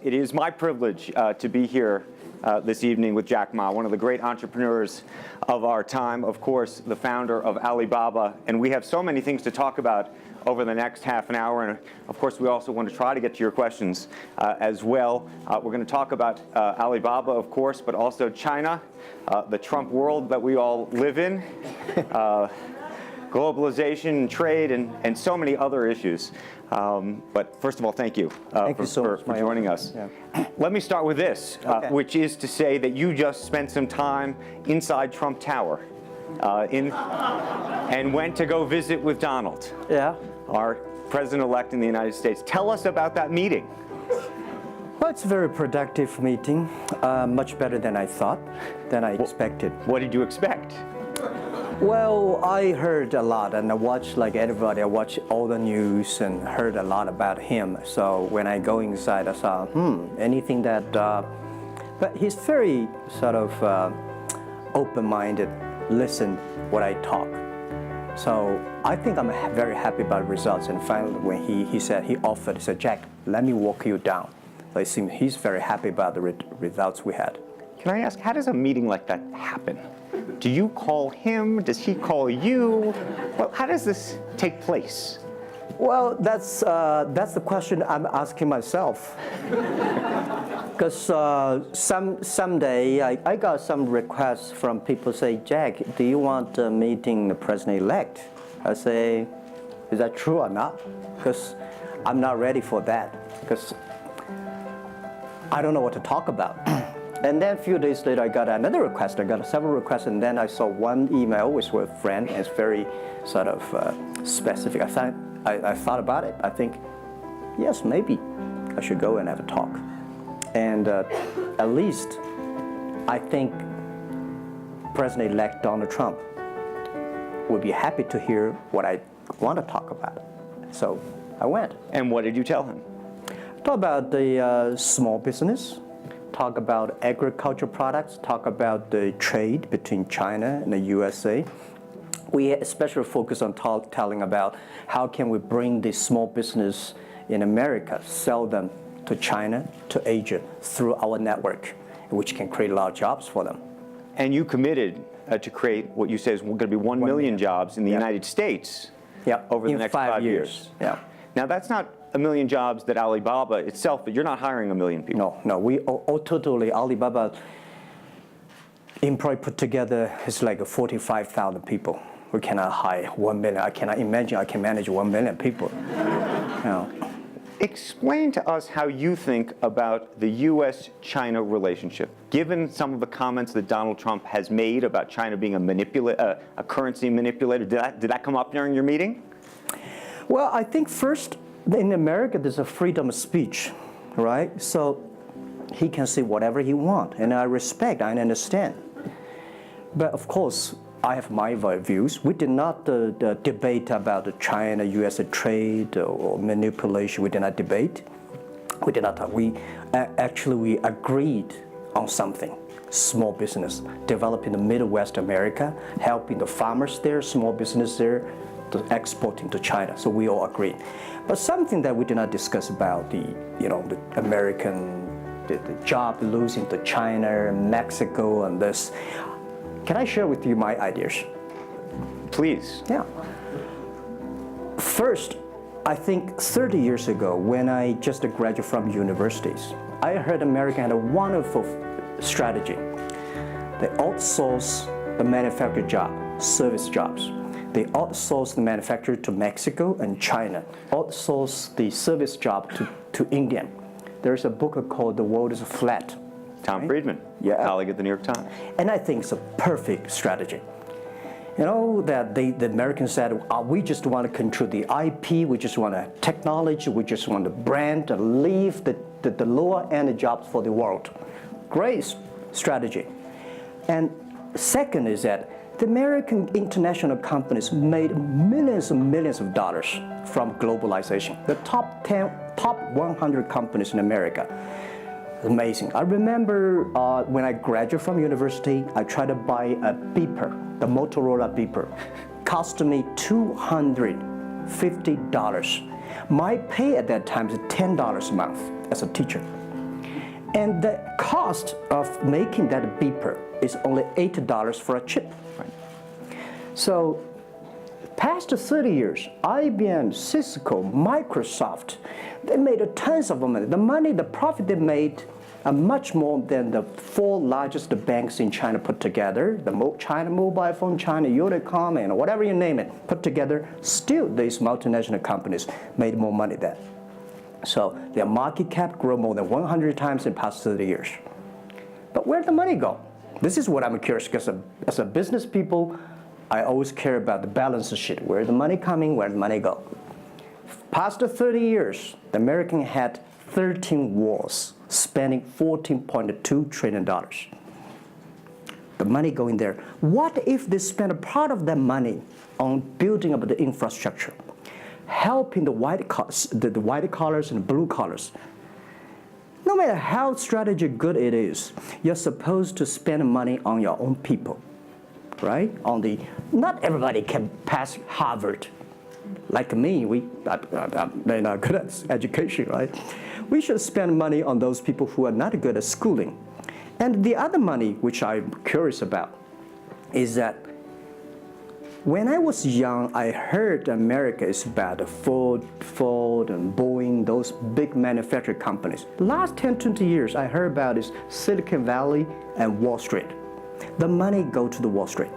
It is my privilege to be here this evening with Jack Ma, one of the great entrepreneurs of our time, of course, the founder of Alibaba. And we have so many things to talk about over the next half an hour. And of course, we also want to try to get to your questions as well. We're going to talk about Alibaba, of course, but also China, the Trump world that we all live in, globalization, trade, and so many other issues. But first of all, thank you for joining us. Yeah. Let me start with this, which is to say that you just spent some time inside Trump Tower and went to go visit with Donald, our president-elect in the United States. Tell us about that meeting. Well, it's a very productive meeting, much better than I thought, than I expected. What did you expect? Well, I heard a lot, and I watched, like everybody, I watched all the news and heard a lot about him. So when I go inside, I saw, anything that, but he's very sort of open-minded, listen what I talk. So I think I'm very happy about the results. And finally, when he said, Jack, let me walk you down. So it seems he's very happy about the results we had. Can I ask, how does a meeting like that happen? Do you call him? Does he call you? Well, how does this take place? Well, that's the question I'm asking myself. Because someday I got some requests from people say, Jack, do you want a meeting the president-elect? I say, is that true or not? Because I'm not ready for that. Because I don't know what to talk about. And then a few days later, I got another request. I got several requests, and then I saw one email with a friend, and it's very sort of specific. I thought about it. I think, yes, maybe I should go and have a talk. And at least I think President-elect Donald Trump would be happy to hear what I want to talk about. So I went. And what did you tell him? Talk about the small business. Talk about agriculture products, talk about the trade between China and the USA. We especially focus on telling about how can we bring the small business in America, sell them to China, to Asia, through our network, which can create a lot of jobs for them. And you committed to create what you say is going to be 1 million jobs in the United States over the next 5 years. Yeah. Now, that's not 1 million jobs that Alibaba itself, but you're not hiring 1 million people. No, we all totally, Alibaba employee put together is like 45,000 people. We cannot hire 1 million. I cannot imagine I can manage 1 million people. Explain to us how you think about the U.S.-China relationship, given some of the comments that Donald Trump has made about China being a currency manipulator. Did that come up during your meeting? Well, I think first, in America, there's a freedom of speech, right? So he can say whatever he wants, and I respect, I understand. But of course, I have my views. We did not debate about the China-U.S. trade or manipulation. We did not debate. We did not talk. We agreed on something. Small business, developing the Midwest America, helping the farmers there, small business there, to exporting to China. So we all agreed. But something that we did not discuss about the American, the job losing to China, Mexico, and this. Can I share with you my ideas? Please. Yeah. First, I think 30 years ago, when I just graduated from universities, I heard America had a wonderful strategy. They outsource the manufacturing job, service jobs. They outsource the manufacturer to Mexico and China, outsource the service job to India. There's a book called The World is Flat. Tom Friedman, colleague at the New York Times. And I think it's a perfect strategy. You know, that the Americans said, we just want to control the IP, we just want the technology, we just want the brand, and leave the lower end jobs for the world. Great strategy. And second is that the American international companies made millions and millions of dollars from globalization. The top 100 companies in America. Amazing. I remember when I graduated from university, I tried to buy a beeper, the Motorola beeper. Cost me $250. My pay at that time is $10 a month as a teacher. And the cost of making that beeper is only $8 for a chip. Right. So past 30 years, IBM, Cisco, Microsoft, they made tons of money. The profit they made are much more than the 4 largest banks in China put together, the China Mobile Phone, China Unicom, and whatever you name it, put together. Still, these multinational companies made more money than. So their market cap grew more than 100 times in the past 30 years. But where'd the money go? This is what I'm curious, because as a business people, I always care about the balance sheet. Where the money coming, where the money go? Past 30 years, the American had 13 wars, spending $14.2 trillion. The money going there. What if they spend a part of that money on building up the infrastructure, helping the white collars and blue collars? No matter how strategy good it is, you're supposed to spend money on your own people, right? Not everybody can pass Harvard. Like me, they're not good at education, right? We should spend money on those people who are not good at schooling. And the other money, which I'm curious about, is that when I was young, I heard America is about Ford and Boeing, those big manufacturing companies. Last 10, 20 years, I heard about is Silicon Valley and Wall Street. The money go to the Wall Street.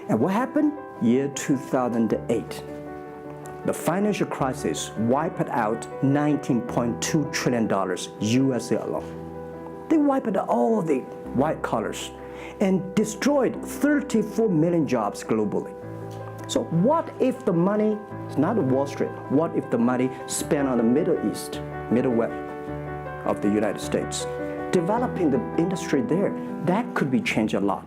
And what happened? Year 2008. The financial crisis wiped out $19.2 trillion USA alone. They wiped out all the white collars and destroyed 34 million jobs globally. So what if the money is not Wall Street? What if the money spent on the Middle East, Middle West of the United States, developing the industry there? That could be changed a lot.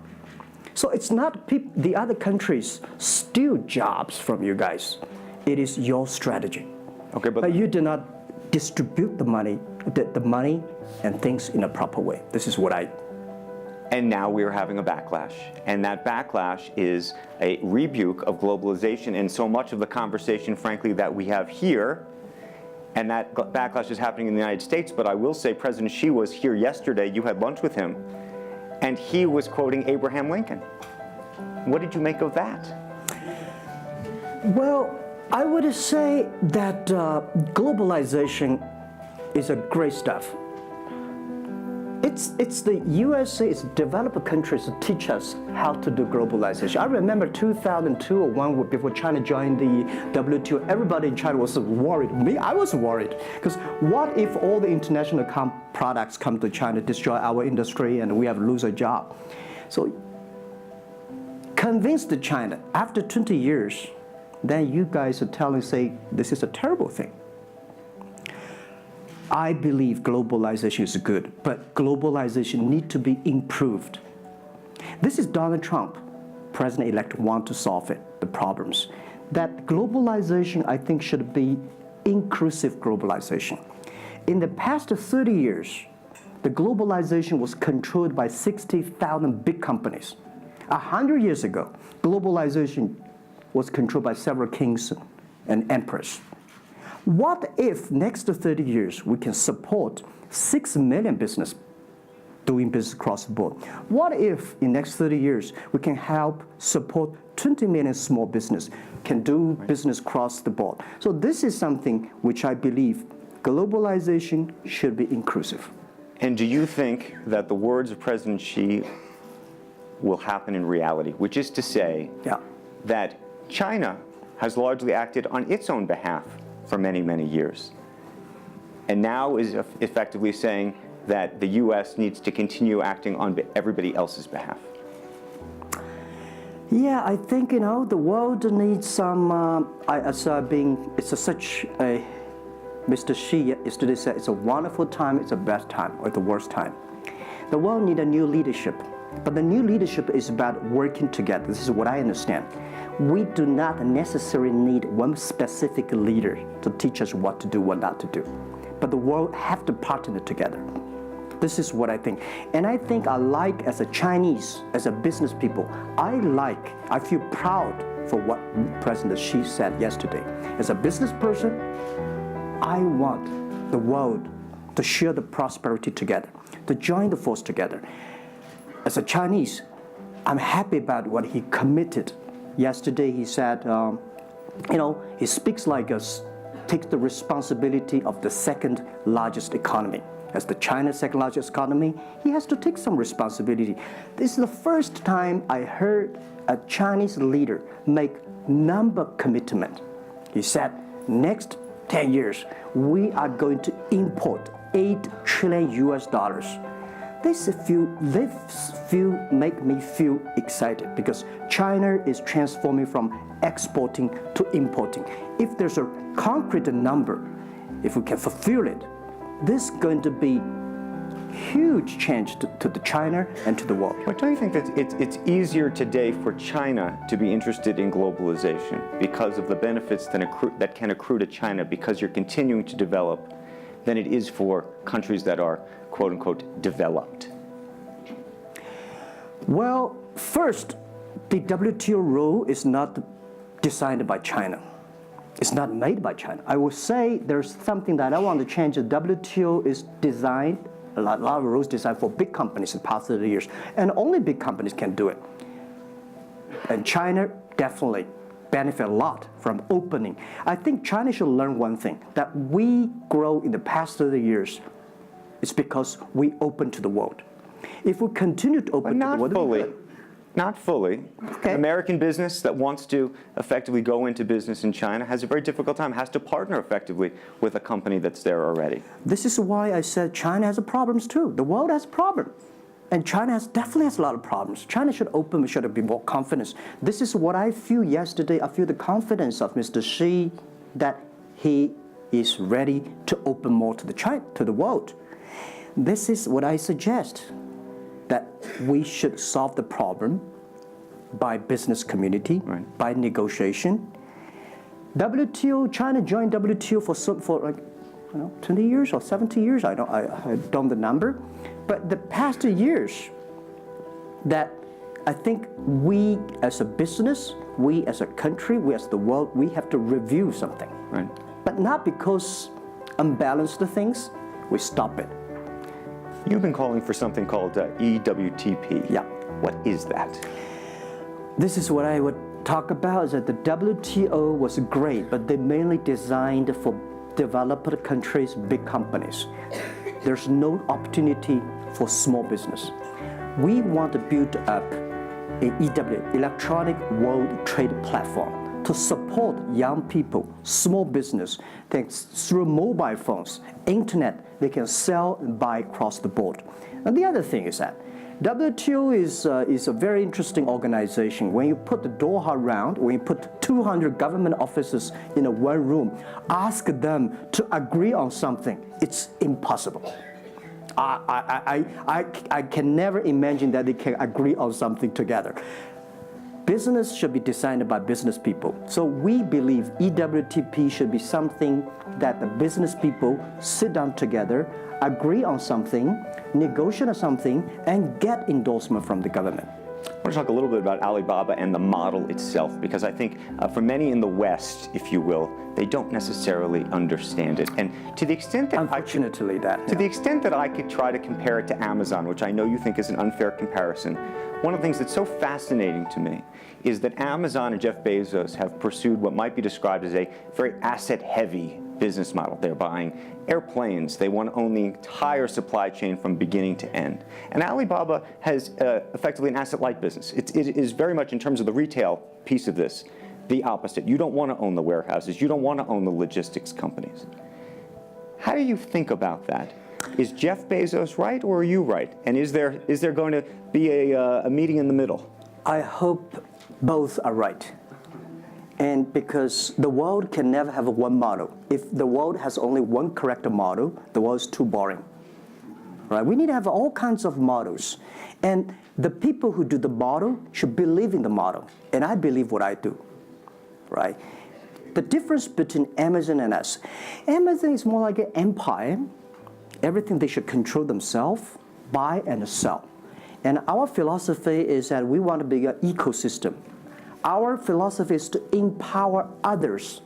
So it's not the other countries steal jobs from you guys. It is your strategy. Okay, but you do not distribute the money and things in a proper way. This is what I. And now we are having a backlash. And that backlash is a rebuke of globalization. And so much of the conversation, frankly, that we have here, and that backlash is happening in the United States. But I will say President Xi was here yesterday. You had lunch with him. And he was quoting Abraham Lincoln. What did you make of that? Well, I would say that globalization is a great stuff. It's the USA, it's developed countries to teach us how to do globalization. I remember 2002 or 1 before China joined the WTO, everybody in China was worried. Me, I was worried. Because what if all the international products come to China, destroy our industry, and we have lose a job? So convinced China, after 20 years, then you guys are say, this is a terrible thing. I believe globalization is good, but globalization needs to be improved. This is Donald Trump, President-elect, want to solve it, the problems. That globalization, I think, should be inclusive globalization. In the past 30 years, the globalization was controlled by 60,000 big companies. 100 years ago, globalization was controlled by several kings and emperors. What if next 30 years we can support 6 million business doing business across the board? What if in next 30 years we can help support 20 million small business can do business across the board? So this is something which I believe globalization should be inclusive. And do you think that the words of President Xi will happen in reality, which is to say that China has largely acted on its own behalf for many, many years, and now is effectively saying that the U.S. needs to continue acting on everybody else's behalf? Yeah, I think, the world needs some, such a, Mr. Xi yesterday said, it's a wonderful time, it's a best time, or the worst time. The world needs a new leadership, but the new leadership is about working together. This is what I understand. We do not necessarily need one specific leader to teach us what to do, what not to do. But the world have to partner together. This is what I think. And I think as a Chinese, as a business people, I feel proud for what President Xi said yesterday. As a business person, I want the world to share the prosperity together, to join the force together. As a Chinese, I'm happy about what he committed. Yesterday he said, he speaks like us, takes the responsibility of the second largest economy. As the China's second largest economy, he has to take some responsibility. This is the first time I heard a Chinese leader make number commitment. He said, next 10 years, we are going to import $8 trillion US. This make me feel excited because China is transforming from exporting to importing. If there's a concrete number, if we can fulfill it, this is going to be huge change to the China and to the world. But don't you think that it's easier today for China to be interested in globalization because of the benefits that can accrue to China because you're continuing to develop than it is for countries that are, quote unquote, developed? Well, first, the WTO rule is not designed by China. It's not made by China. I will say there's something that I want to change. The WTO is designed, a lot of rules designed for big companies in the past 30 years, and only big companies can do it. And China definitely benefit a lot from opening. I think China should learn one thing, that we grow in the past 30 years, it's because we open to the world. If we continue to open to the world, not fully. Okay. An American business that wants to effectively go into business in China has a very difficult time, has to partner effectively with a company that's there already. This is why I said China has problems too. The world has problems. And China definitely has a lot of problems. China should open, should be more confidence. This is what I feel yesterday. I feel the confidence of Mr. Xi that he is ready to open more to the world. This is what I suggest, that we should solve the problem by business community, right, by negotiation. WTO, China joined WTO for like 20 years or 70 years. I don't know the number, but the past 2 years, that I think we as a business, we as a country, we as the world, we have to review something. Right. But not because unbalanced things, we stop it. You've been calling for something called EWTP. Yeah. What is that? This is what I would talk about, is that the WTO was great, but they mainly designed for developed countries, big companies. There's no opportunity for small business. We want to build up an electronic world trade platform to support young people, small business, thanks through mobile phones, internet, they can sell and buy across the board. And the other thing is that WTO is a very interesting organization. When you put the Doha round, when you put 200 government officers in one room, ask them to agree on something, it's impossible. I can never imagine that they can agree on something together. Business should be designed by business people. So we believe EWTP should be something that the business people sit down together, agree on something, negotiate on something, and get endorsement from the government. I want to talk a little bit about Alibaba and the model itself, because I think for many in the West, if you will, they don't necessarily understand it. And to the extent that Unfortunately, the extent that I could try to compare it to Amazon, which I know you think is an unfair comparison, one of the things that's so fascinating to me is that Amazon and Jeff Bezos have pursued what might be described as a very asset-heavy business model. They're buying airplanes. They want to own the entire supply chain from beginning to end. And Alibaba has effectively an asset-light business. It is very much, in terms of the retail piece of this, the opposite. You don't want to own the warehouses. You don't want to own the logistics companies. How do you think about that? Is Jeff Bezos right, or are you right? And is there going to be a meeting in the middle? I hope both are right. And because the world can never have one model. If the world has only one correct model, the world is too boring. Right? We need to have all kinds of models. And the people who do the model should believe in the model. And I believe what I do. Right? The difference between Amazon and us. Amazon is more like an empire. Everything they should control themselves, buy and sell. And our philosophy is that we want to be an ecosystem. Our philosophy is to empower others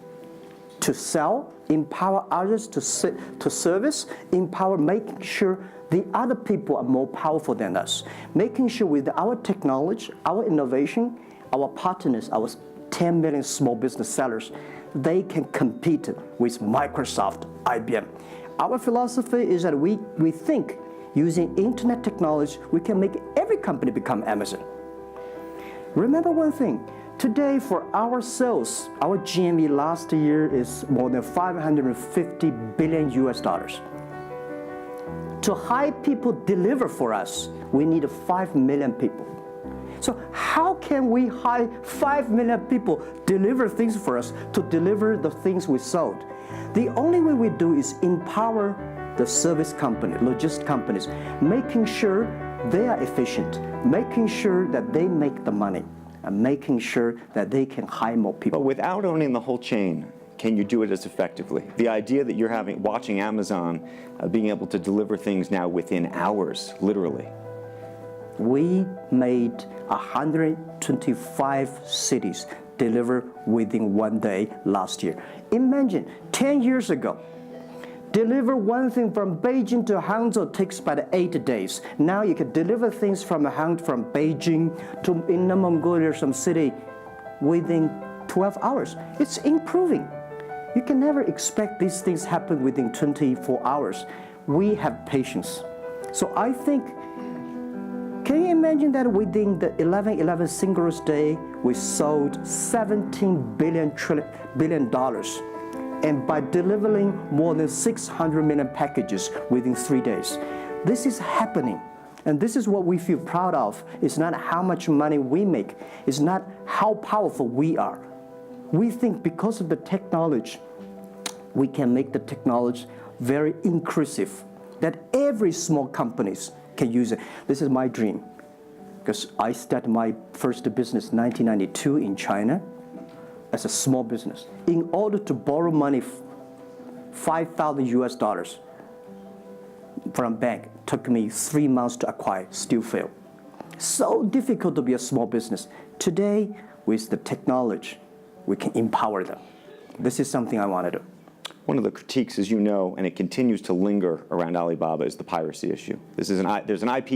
to sell, empower others to service, empower making sure the other people are more powerful than us, making sure with our technology, our innovation, our partners, our 10 million small business sellers, they can compete with Microsoft, IBM. Our philosophy is that we think using internet technology, we can make every company become Amazon. Remember one thing, today for our sales, our GMV last year is more than 550 billion US dollars. To hire people deliver for us, we need 5 million people. So how can we hire 5 million people deliver things for us to deliver the things we sold? The only way we do is empower the service company, logistics companies, making sure they are efficient, making sure that they make the money, and making sure that they can hire more people. But without owning the whole chain, can you do it as effectively? The idea that you're watching Amazon being able to deliver things now within hours, literally. We made 125 cities deliver within 1 day last year. Imagine 10 years ago, deliver one thing from Beijing to Hangzhou takes about 8 days. Now you can deliver things from Beijing to Inner Mongolia, some city, within 12 hours. It's improving. You can never expect these things happen within 24 hours. We have patience. So I think, can you imagine that within the 11/11 Singles Day, we sold $17 billion. And by delivering more than 600 million packages within 3 days. This is happening. And this is what we feel proud of. It's not how much money we make. It's not how powerful we are. We think because of the technology, we can make the technology very inclusive, that every small companies can use it. This is my dream, because I started my first business in 1992 in China as a small business. In order to borrow money, 5,000 US dollars from bank, took me 3 months to acquire, still failed. So difficult to be a small business. Today, with the technology, we can empower them. This is something I want to do. One of the critiques, as you know, and it continues to linger around Alibaba, is the piracy issue. There's an IP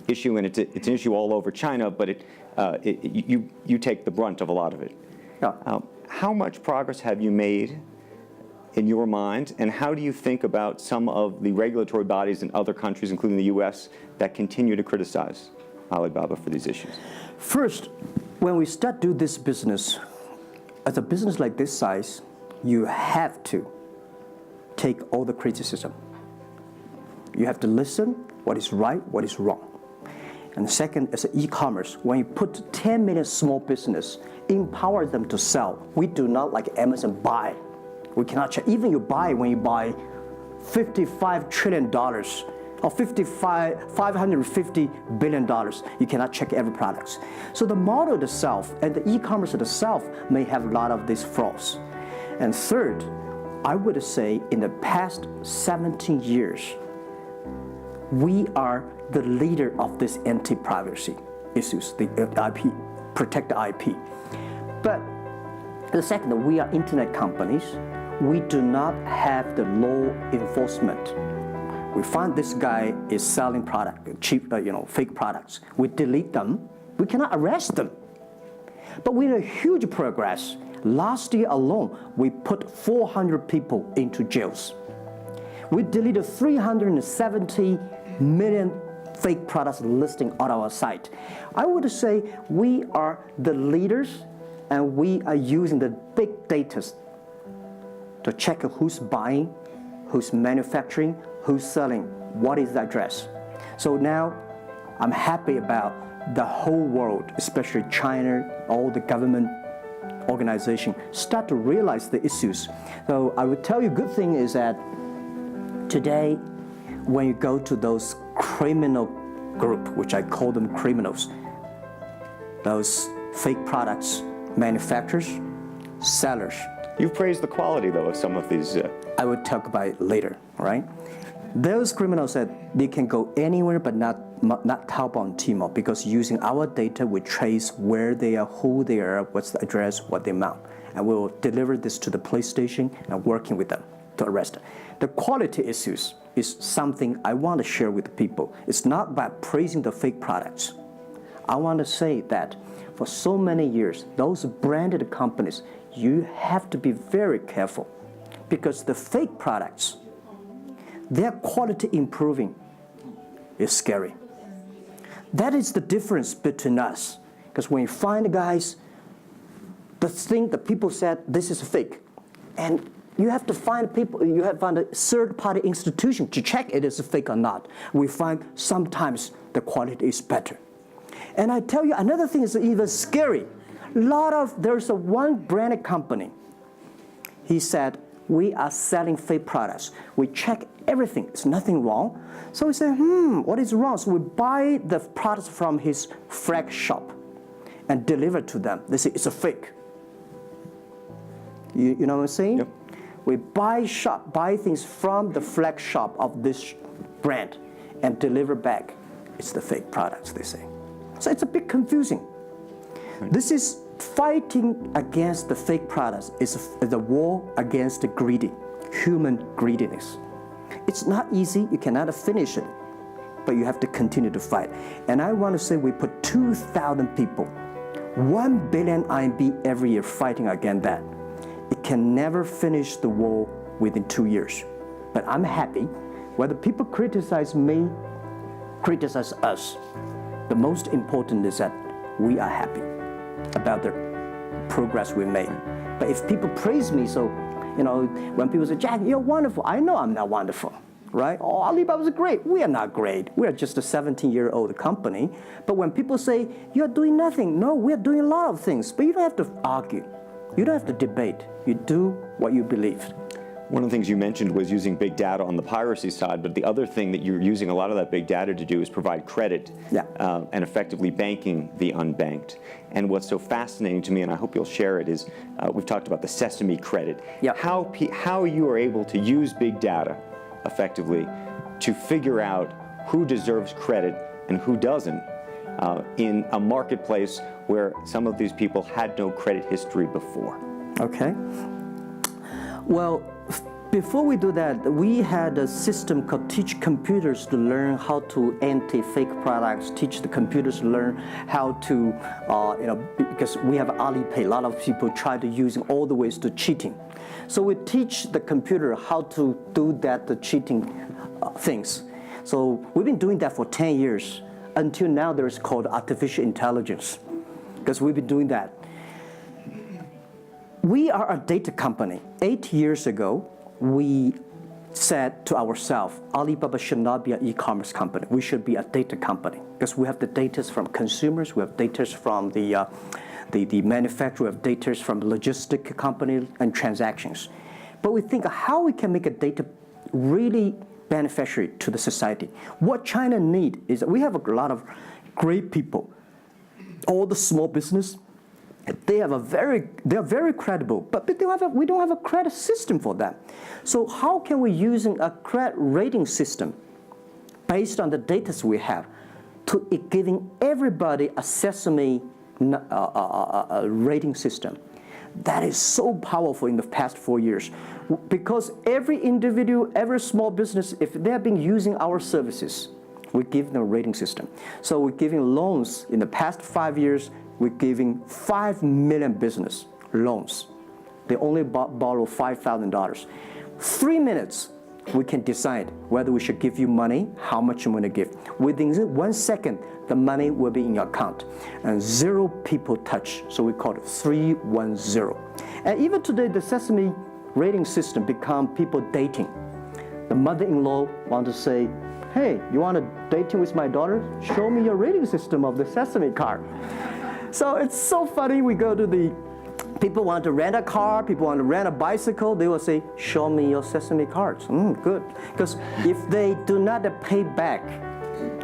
issue, and it's an issue all over China, but you take the brunt of a lot of it. Yeah. How much progress have you made in your mind, and how do you think about some of the regulatory bodies in other countries, including the US, that continue to criticize Alibaba for these issues? First, when we start do this business, as a business like this size, you have to take all the criticism. You have to listen what is right, what is wrong. And second, as an e-commerce, when you put 10 million small business, empower them to sell. We do not like Amazon buy. We cannot check. Even you buy, when you buy $55 trillion or $550 billion, you cannot check every product. So the model itself and the e-commerce itself may have a lot of these flaws. And third, I would say in the past 17 years, we are the leader of this anti-privacy issues, the IP, protect the IP. But the second, we are internet companies. We do not have the law enforcement. We find this guy is selling cheap, fake products. We delete them. We cannot arrest them. But we had a huge progress. Last year alone, we put 400 people into jails. We deleted 370 million fake products listing on our site. I would say we are the leaders, and we are using the big data to check who's buying, who's manufacturing, who's selling, what is the address. So now I'm happy about the whole world, especially China, all the government organization start to realize the issues. So I would tell you, good thing is that today, when you go to those criminal group, which I call them criminals, those fake products, manufacturers, sellers. You've praised the quality, though, of some of these. I will talk about it later, right? Those criminals said they can go anywhere but not Taobao and Tmall, because using our data, we trace where they are, who they are, what's the address, what the amount. and we will deliver this to the police station and working with them to arrest them. The quality issues is something I want to share with people. It's not about praising the fake products. I want to say that for so many years, those branded companies, you have to be very careful because the fake products, their quality improving is scary. That is the difference between us. Because when you find guys, the people said this is fake, and you have to find people, you have to find a third-party institution to check it is fake or not. We find sometimes the quality is better. And I tell you, another thing is even scary. There's one branded company. He said, we are selling fake products. We check everything, there's nothing wrong. So we say, what is wrong? So we buy the products from his flag shop and deliver to them. They say, it's a fake. You know what I'm saying? Yep. We buy things from the flag shop of this brand and deliver back. It's the fake products, they say. So it's a bit confusing. Right. This is fighting against the fake products. It's a war against the human greediness. It's not easy, you cannot finish it, but you have to continue to fight. And I want to say we put 2,000 people, 1 billion RMB every year fighting against that. It can never finish the war within 2 years. But I'm happy, whether people criticize me, criticize us, the most important is that we are happy about the progress we made. But if people praise me, so, when people say, Jack, you're wonderful, I know I'm not wonderful, right? Oh, Alibaba's great. We are not great. We are just a 17-year-old company. But when people say, you're doing nothing, no, we're doing a lot of things. But you don't have to argue. You don't have to debate. You do what you believe. One of the things you mentioned was using big data on the piracy side, but the other thing that you're using a lot of that big data to do is provide credit and effectively banking the unbanked. And what's so fascinating to me, and I hope you'll share it, is we've talked about the sesame credit. Yep. How you are able to use big data effectively to figure out who deserves credit and who doesn't in a marketplace where some of these people had no credit history before. Okay. Well, before we do that, we had a system called Teach Computers to learn how to anti-fake products, teach the computers to learn how to, because we have Alipay, a lot of people try to using all the ways to cheating. So we teach the computer how to do that, the cheating things. So we've been doing that for 10 years. Until now, there's called artificial intelligence, because we've been doing that. We are a data company. 8 years ago, we said to ourselves, Alibaba should not be an e-commerce company. We should be a data company, because we have the data from consumers, we have data from the manufacturer, we have data from logistic companies and transactions. But we think how we can make a data really beneficial to the society. What China needs is we have a lot of great people. All the small business, they are very credible, but we don't have a credit system for them. So how can we using a credit rating system based on the data we have to giving everybody a sesame rating system? That is so powerful in the past 4 years, because every individual, every small business, if they have been using our services, we give them a rating system. So we're giving loans in the past 5 years. We're giving 5 million business loans. They only borrow $5,000. 3 minutes, we can decide whether we should give you money, how much you want to give. Within 1 second, the money will be in your account. And 0 people touch, so we call it 310. And even today, the Sesame rating system become people dating. The mother-in-law want to say, hey, you want to dating with my daughter? Show me your rating system of the Sesame card. So it's so funny. We go to people want to rent a car, people want to rent a bicycle, they will say, show me your Sesame cards. Good. Because if they do not pay back,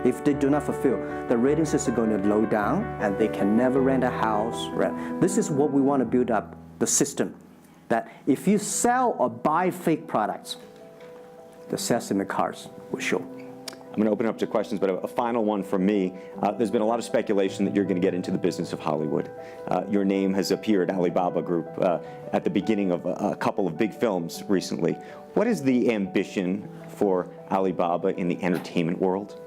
if they do not fulfill, the rating system is going to low down and they can never rent a house. This is what we want to build up, the system. That if you sell or buy fake products, the Sesame cards will show. I'm going to open it up to questions, but a final one from me. There's been a lot of speculation that you're going to get into the business of Hollywood. Your name has appeared, Alibaba Group, at the beginning of a couple of big films recently. What is the ambition for Alibaba in the entertainment world?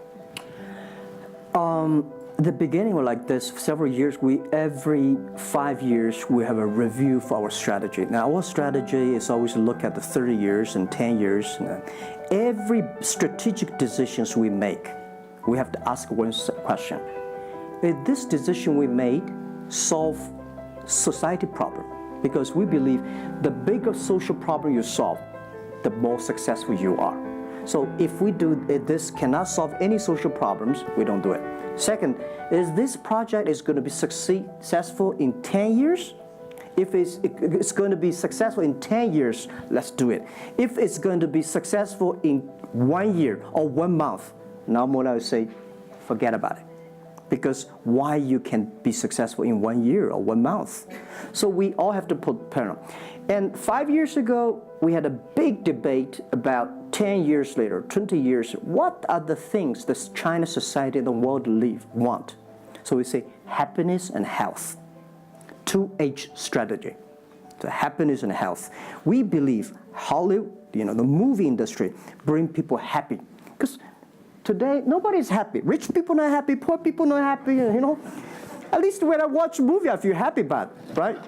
The beginning was like this. For several years, every 5 years we have a review for our strategy. Now our strategy is always to look at the 30 years and 10 years. Every strategic decisions we make, we have to ask one question: Is this decision we made solve society problem? Because we believe the bigger social problem you solve, the more successful you are. So if this cannot solve any social problems, we don't do it. Second, is this project is going to be successful in 10 years? If it's going to be successful in 10 years, let's do it. If it's going to be successful in 1 year or 1 month, now more I would say, forget about it. Because why you can be successful in 1 year or 1 month? So we all have to put parallel. And 5 years ago, we had a big debate about 10 years later, 20 years, what are the things that China society and the world want? So we say happiness and health. 2H strategy. So happiness and health. We believe Hollywood, the movie industry, bring people happy. Because today, nobody's happy. Rich people not happy, poor people not happy, At least when I watch a movie, I feel happy about it, right?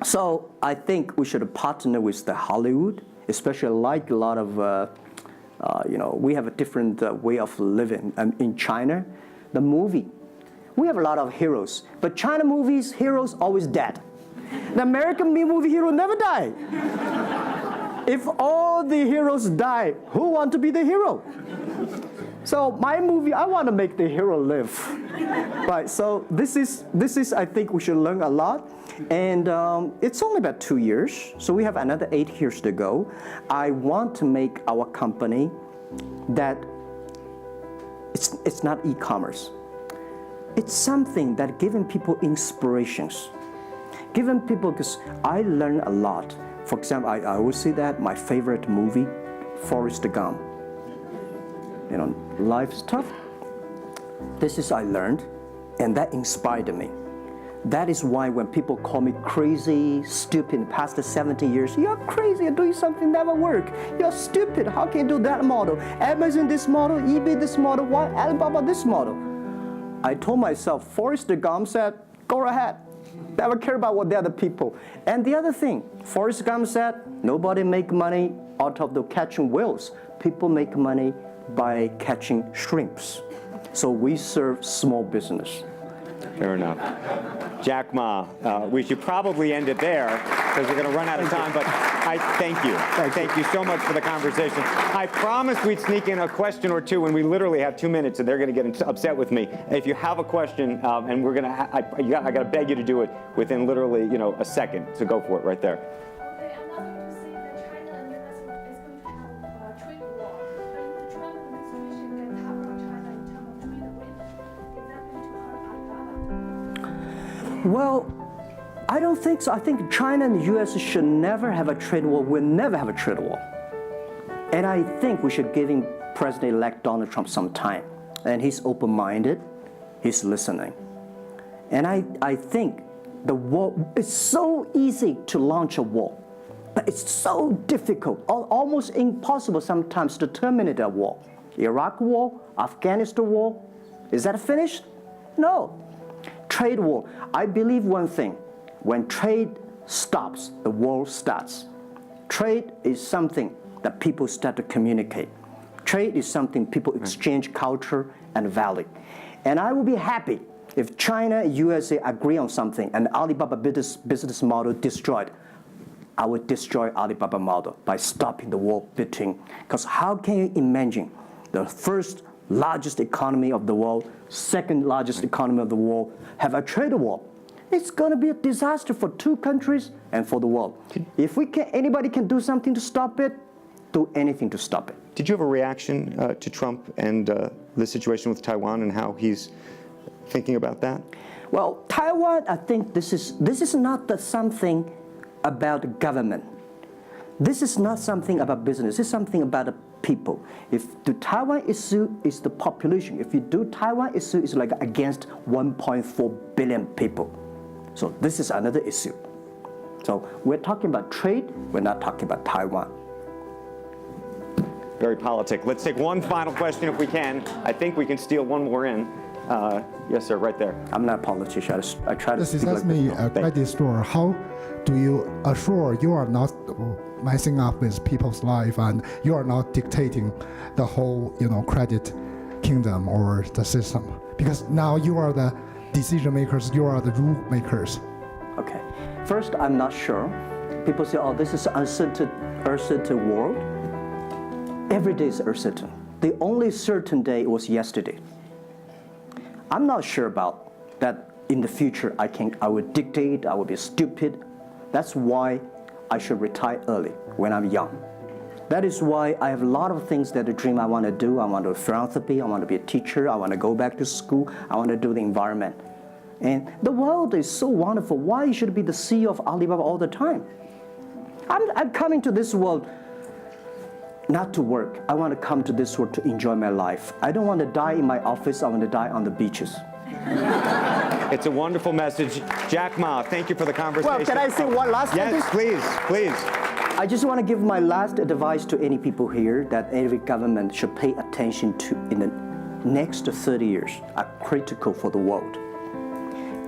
So I think we should partner with the Hollywood, especially like a lot of, we have a different way of living. In China, the movie, we have a lot of heroes. But China movies, heroes always dead. The American movie hero never die. If all the heroes die, who want to be the hero? So my movie, I want to make the hero live, right? So this is I think we should learn a lot, and it's only about 2 years, so we have another 8 years to go. I want to make our company that it's not e-commerce. It's something that giving people inspirations, giving people, because I learn a lot. For example, I always say that my favorite movie, Forrest Gump. Life's tough. This is I learned, and that inspired me. That is why when people call me crazy, stupid, past the 70 years, you're crazy, you're doing something never work. You're stupid, how can you do that model? Amazon this model, eBay this model, why Alibaba this model? I told myself, Forrest Gump said, go ahead. Never care about what the other people. And the other thing, Forrest Gump said, nobody make money out of the catching whales. People make money by catching shrimps. So we serve small business. Fair enough. Jack Ma, we should probably end it there because we're going to run out of time, but I thank you. Thank you so much for the conversation. I promised we'd sneak in a question or two, and we literally have 2 minutes, and they're going to get upset with me. If you have a question, and we're going to, I got to beg you to do it within literally, a second, so go for it right there. Okay, another to say that China and US is going to have a trade war. But if the Trump administration gets tougher on China in terms of trade agreement, is that going to hurt Alibaba? Well, I don't think so. I think China and the US should never have a trade war. We'll never have a trade war. And I think we should give President-elect Donald Trump some time. And he's open-minded, he's listening. And I think the war, it's so easy to launch a war, but it's so difficult, almost impossible sometimes to terminate a war. Iraq war, Afghanistan war, is that finished? No. Trade war, I believe one thing, when trade stops, the world starts. Trade is something that people start to communicate. Trade is something people exchange culture and value. And I will be happy if China and USA agree on something and Alibaba business model destroyed. I would destroy Alibaba model by stopping the war between. Because how can you imagine the first largest economy of the world, second largest economy of the world, have a trade war? It's going to be a disaster for two countries and for the world. If anybody can do something to stop it, do anything to stop it. Did you have a reaction to Trump and the situation with Taiwan and how he's thinking about that? Well, Taiwan, I think this is not something about the government. This is not something about business. It's something about the people. If the Taiwan issue is the population, if you do Taiwan issue, it's like against 1.4 billion people. So this is another issue. So we're talking about trade. We're not talking about Taiwan. Very politic. Let's take one final question if we can. I think we can steal one more in. Yes, sir, right there. I'm not a politician. I try to This speak is like me, this. a credit store. How do you assure you are not messing up with people's life and you are not dictating the whole, credit kingdom or the system? Because now you are the decision makers, you are the rule makers. Okay. First, I'm not sure. People say, oh, this is uncertain world. Every day is uncertain. The only certain day was yesterday. I'm not sure about that in the future I will dictate, I will be stupid. That's why I should retire early when I'm young. That is why I have a lot of things that I dream I want to do. I want to do philanthropy, I want to be a teacher, I want to go back to school, I want to do the environment. And the world is so wonderful. Why should I be the CEO of Alibaba all the time? I'm coming to this world not to work. I want to come to this world to enjoy my life. I don't want to die in my office. I want to die on the beaches. It's a wonderful message. Jack Ma, thank you for the conversation. Well, can I say one last sentence? Yes, please, please. I just want to give my last advice to any people here that every government should pay attention to in the next 30 years are critical for the world.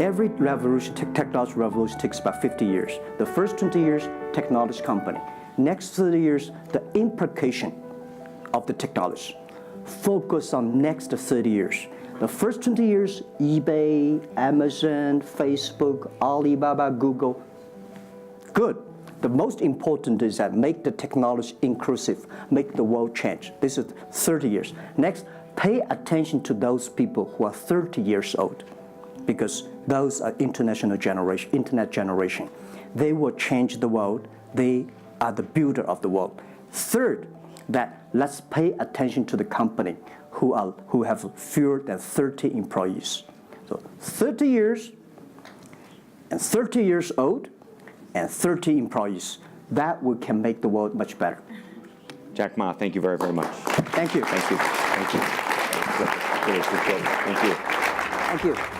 Every revolution, technology revolution takes about 50 years. The first 20 years, technology company. Next 30 years, the implication of the technology. Focus on next 30 years. The first 20 years, eBay, Amazon, Facebook, Alibaba, Google. Good. The most important is that make the technology inclusive, make the world change. This is 30 years. Next, pay attention to those people who are 30 years old, because those are internet generation. They will change the world. They are the builder of the world. Third, that let's pay attention to the company who have fewer than 30 employees. So 30 years and 30 years old and 30 employees. That can make the world much better. Jack Ma, thank you very, very much. Thank you. Thank you. Thank you. Really appreciate it. Thank you. Thank you.